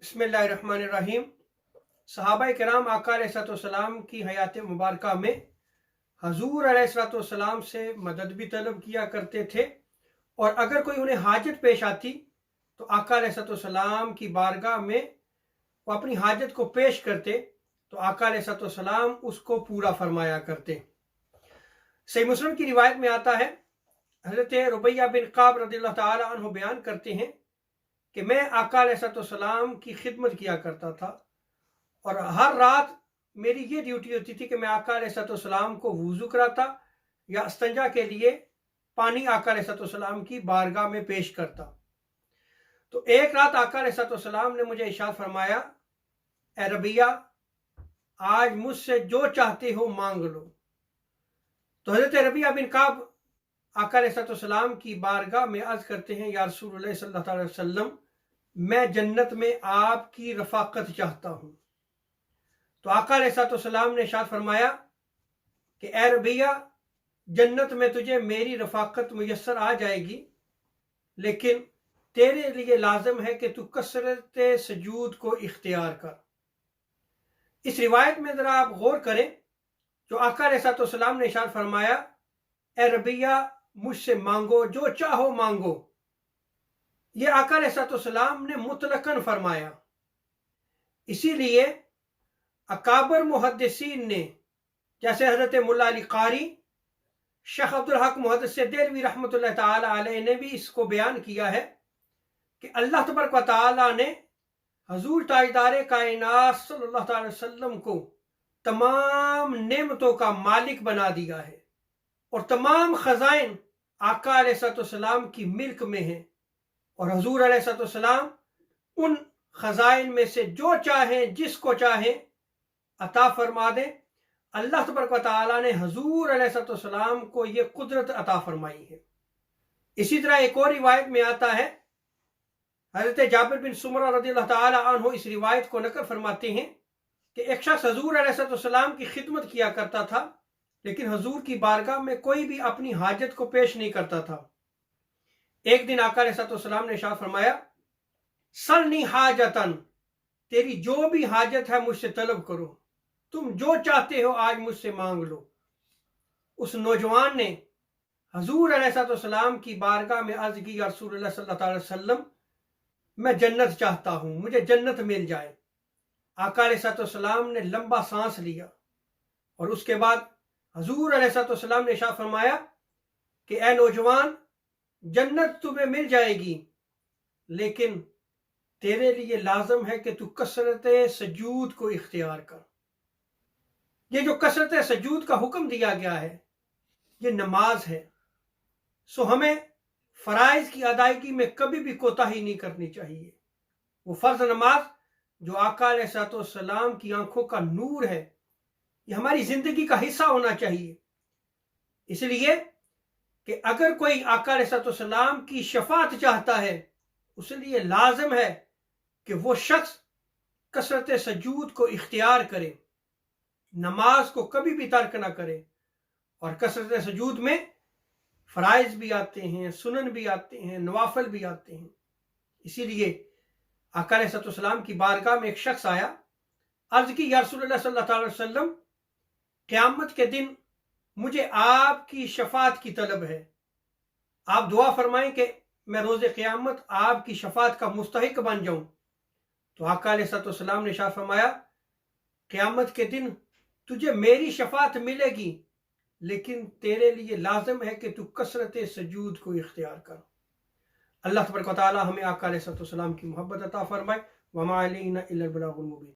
बिस्मिल्लाहिर्रहमानिर्रहीम। सहाबा किराम आका अलैहिस्सलाम की हयात मुबारका में हजूर अलैहिस्सलाम से मदद भी तलब किया करते थे, और अगर कोई उन्हें हाजत पेश आती तो आका अलैहिस्सलाम की बारगाह में वो अपनी हाजत को पेश करते तो आका अलैहिस्सलाम उसको पूरा फरमाया करते। सही मुस्लिम की रिवायत में आता है, हज़रत रुबैया बिन काब रज़ियल्लाहु ताला अन्हु बयान करते हैं कि मैं आका अलैहिस्सलाम की खिदमत किया करता था, और हर रात मेरी ये ड्यूटी होती थी कि मैं आका अलैहिस्सलाम को वुज़ू कराता या इस्तंजा के लिए पानी आका अलैहिस्सलाम की बारगाह में पेश करता। तो एक रात आका अलैहिस्सलाम ने मुझे इरशाद फरमाया, ए रबिया, आज मुझसे जो चाहते हो मांग लो। तो हज़रत रबिया बिन काब आका अलैहिस्सलाम की बारगाह में अर्ज करते हैं, या रसूलुल्लाह सल्लल्लाहु अलैहि वसल्लम, मैं जन्नत में आपकी रफ़ाकत चाहता हूँ। तो आका अलैहिस्सलाम ने इरशाद फरमाया कि ए रबिया, जन्नत में तुझे मेरी रफ़ाकत मुयस्सर आ जाएगी, लेकिन तेरे लिए लाजिम है कि तू कसरत सजूद को इख्तियार कर। इस रिवायत में ज़रा आप गौर करें, जो आका अलैहिस्सलाम ने इरशाद फरमाया, ए रबिया, मुझसे मांगो, जो चाहो मांगो, ये आका अलैहिस्सलाम ने मुतलकन फरमाया। इसीलिए अकाबर मुहद्दिसीन ने, जैसे हज़रत मुल्ला अली कारी, शेख अब्दुल हक मुहद्दिस देलवी रहमतुल्लाह ताला अलैह ने भी इसको बयान किया है कि अल्लाह तबारक व तआला ने हजूर ताजदार कायनात सल्लल्लाहु अलैहि वसल्लम को तमाम नेमतों का मालिक बना दिया है, और तमाम खजाइन आका अलैहिस्सलाम की मिल्क में है, और हजूर अलैहिस्सलाम उन खजाइन में से जो चाहें, जिसको चाहें अता फरमा दें। अल्लाह तबारक व तआला ने हजूर अलैहिस्सलाम को ये कुदरत अता फरमाई है। इसी तरह एक और रिवायत में आता है, हज़रत जाबिर बिन सुमरा रज़ियल्लाहु ताला अन्हु इस रिवायत को नकल फरमाते हैं कि एक शख्स हजूर अलैहिस्सलाम की खिदमत किया करता था, लेकिन हजूर की बारगाह में कोई भी अपनी हाजत को पेश नहीं करता था। एक दिन आका अलैहिस्सलाम ने इरशाद फरमाया, सलनी हाजतन, तेरी जो भी हाजत है मुझसे तलब करो, तुम जो चाहते हो आज मुझसे मांग लो। उस नौजवान ने हजूर अलैहिस्सलाम की बारगाह में अर्ज की, या रसूलुल्लाह सल्लल्लाहु अलैहि वसल्लम, मैं जन्नत चाहता हूं, मुझे जन्नत मिल जाए। आका अलैहिस्सलाम ने लंबा सांस लिया, और उसके बाद हजूर अलैहिस्सलाम ने इरशाद फरमाया कि ए नौजवान, जन्नत तुम्हें मिल जाएगी, लेकिन तेरे लिए लाजम है कि तू कसरत सजूद को इख्तियार कर। ये जो कसरत सजूद का हुक्म दिया गया है, ये नमाज है। सो हमें फ़राइज़ की अदायगी में कभी भी कोताही नहीं करनी चाहिए। वो फ़र्ज नमाज जो आका अलैहिस्सलाम की आंखों का नूर है, ये हमारी ज़िंदगी का हिस्सा होना चाहिए। इसलिए कि अगर कोई आका अलैहिस्सलाम की शफाअत चाहता है, उसके लिए लाजिम है कि वो शख्स कसरत सजूद को इख्तियार करे, नमाज को कभी भी तर्क ना करे। और कसरत सजूद में फ़राइज़ भी आते हैं, सुनन भी आते हैं, नवाफिल भी आते हैं। इसीलिए आका अलैहिस्सलाम की बारगाह में एक शख्स आया, अर्ज़ की, या रसूलुल्लाह सल्लल्लाहु अलैहि वसल्लम, क़यामत के दिन मुझे आपकी शफाअत की तलब है, आप दुआ फरमाएं कि मैं रोज़े क़यामत आपकी शफाअत का मुस्तहिक बन जाऊं। तो आका अलैहिस्सलाम ने इरशाद फरमाया, क़यामत के दिन तुझे मेरी शफाअत मिलेगी, लेकिन तेरे लिए लाजिम है कि तू कसरत सजूद को इख्तियार कर। अल्लाह तबारक व तआला हमें आका अलैहिस्सलाम की मोहब्बत अता फरमाए। वमा अलैना इल्लल बलागुल मुबीन।